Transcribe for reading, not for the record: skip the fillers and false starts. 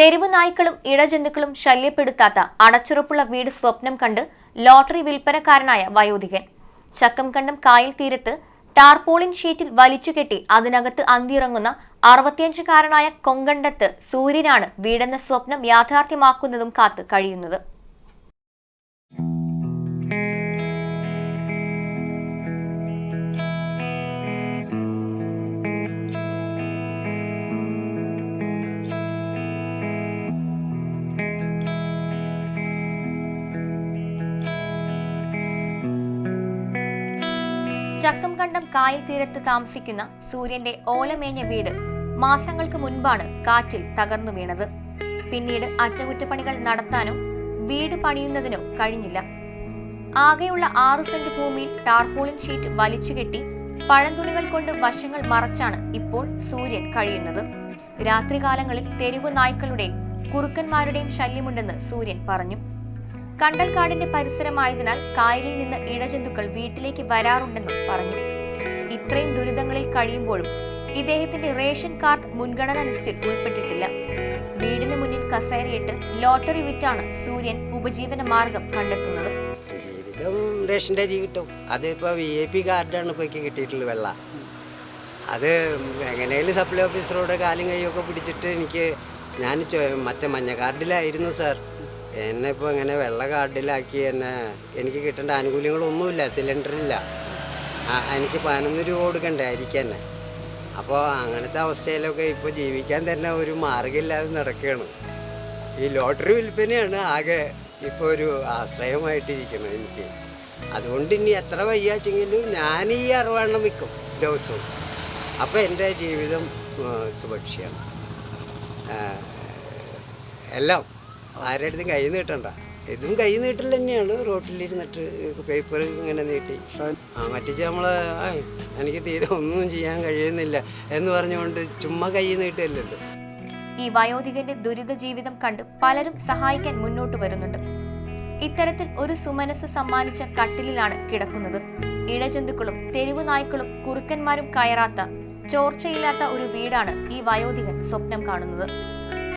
തെരുവു നായ്ക്കളും ഇഴജന്തുക്കളും ശല്യപ്പെടുത്താത്ത അടച്ചുറപ്പുള്ള വീട് സ്വപ്നം കണ്ട് ലോട്ടറി വിൽപ്പനക്കാരനായ വയോധികൻ. ചക്കംകണ്ടം കായൽ തീരത്ത് ടാർപോളിൻ ഷീറ്റിൽ വലിച്ചുകെട്ടി അതിനകത്ത് അന്തിയിറങ്ങുന്ന 65-കാരനായ കൊങ്കണ്ടത്ത് സൂര്യനാണ് വീടെന്ന സ്വപ്നം യാഥാർത്ഥ്യമാക്കുന്നതും കാത്ത് കഴിയുന്നത്. ചക്കംകണ്ടം കായൽ തീരത്ത് താമസിക്കുന്ന സൂര്യന്റെ ഓലമേഞ്ഞ വീട് മാസങ്ങൾക്ക് മുൻപാണ് കാറ്റിൽ തകർന്നു വീണത്. പിന്നീട് അറ്റകുറ്റപ്പണികൾ നടത്താനോ വീട് പണിയുന്നതിനോ കഴിഞ്ഞില്ല. ആകെയുള്ള 6 സെന്റ് ഭൂമിയിൽ ടാർപോളിൻ ഷീറ്റ് വലിച്ചുകെട്ടി പഴന്തുണികൾ കൊണ്ട് വശങ്ങൾ മറച്ചാണ് ഇപ്പോൾ സൂര്യൻ കഴിയുന്നത്. രാത്രികാലങ്ങളിൽ തെരുവു നായ്ക്കളുടെയും കുറുക്കന്മാരുടെയും ശല്യമുണ്ടെന്ന് സൂര്യൻ പറഞ്ഞു. കണ്ടൽക്കാടിന്റെ പരിസരമായതിനാൽ കായലിൽ നിന്ന് ഇഴജന്തുക്കൾ വീട്ടിലേക്ക് വരാറുണ്ടെന്നും പറഞ്ഞു. ഇത്രയും ദുരിതങ്ങളിൽ കഴിയുമ്പോഴും ഇദ്ദേഹത്തിന്റെ റേഷൻ കാർഡ് മുൻഗണനാ ലിസ്റ്റിൽ ഉൾപ്പെട്ടിട്ടില്ല. വീടിന് മുന്നിൽ കസേരയിട്ട് ലോട്ടറി വിറ്റാണ് സൂര്യൻ ഉപജീവന മാർഗം കണ്ടെത്തുന്നത്. ജീവിതം റേഷൻ്റെ അരി കിട്ടും. അതിപ്പോൾ VIP കാർഡാണ് ഇപ്പോൾ കിട്ടിയിട്ടുള്ള വെള്ള. അത് എങ്ങനെയാലും സപ്ലൈ ഓഫീസറോട് കാലും കൈയൊക്കെ പിടിച്ചിട്ട് ഞാൻ മറ്റേ മഞ്ഞ കാർഡിലായിരുന്നു സാർ. എന്നെ ഇപ്പോൾ ഇങ്ങനെ വെള്ള കാർഡിലാക്കി എനിക്ക് കിട്ടേണ്ട ആനുകൂല്യങ്ങളൊന്നുമില്ല. സിലിണ്ടറില്ല. എനിക്ക് 11 രൂപ കൊടുക്കണ്ടേ അരിക്ക് തന്നെ. അപ്പോൾ അങ്ങനത്തെ അവസ്ഥയിലൊക്കെ ഇപ്പോൾ ജീവിക്കാൻ തന്നെ ഒരു മാർഗ്ഗമില്ലാതെ നടക്കുകയാണ്. ഈ ലോട്ടറി വിൽപ്പനയാണ് ആകെ ഇപ്പോൾ ഒരു ആശ്രയമായിട്ടിരിക്കുന്നത് എനിക്ക്. അതുകൊണ്ട് ഇനി എത്ര വയ്യാച്ചെങ്കിലും ഞാൻ ഈ 60 വിൽക്കും ദിവസവും. അപ്പോൾ എൻ്റെ ജീവിതം സുരക്ഷയാണ്. എല്ലാം ആരുടെ അടുത്തും കൈ നീട്ടണ്ട. ഇതും കൈ നീട്ടൽ തന്നെയാണ്. റോട്ടിലിരുന്നിട്ട് പേപ്പർ ഇങ്ങനെ നീട്ടി മറ്റേ നമ്മൾ എനിക്ക് തീരെ ഒന്നും ചെയ്യാൻ കഴിയുന്നില്ല എന്ന് പറഞ്ഞുകൊണ്ട് ചുമ്മാ കൈ നീട്ടല്ലോ. ഈ വയോധികന്റെ ദുരിത ജീവിതം കണ്ട് പലരും സഹായിക്കാൻ മുന്നോട്ട് വരുന്നുണ്ട്. ഇത്തരത്തിൽ ഒരു സുമനസ് സമ്മാനിച്ച കട്ടിലിലാണ് കിടക്കുന്നത്. ഇഴജന്തുക്കളും തെരുവു നായ്ക്കളും കുറുക്കന്മാരും കയറാത്ത ചോർച്ചയില്ലാത്ത ഒരു വീടാണ് ഈ വയോധികൻ സ്വപ്നം കാണുന്നത്.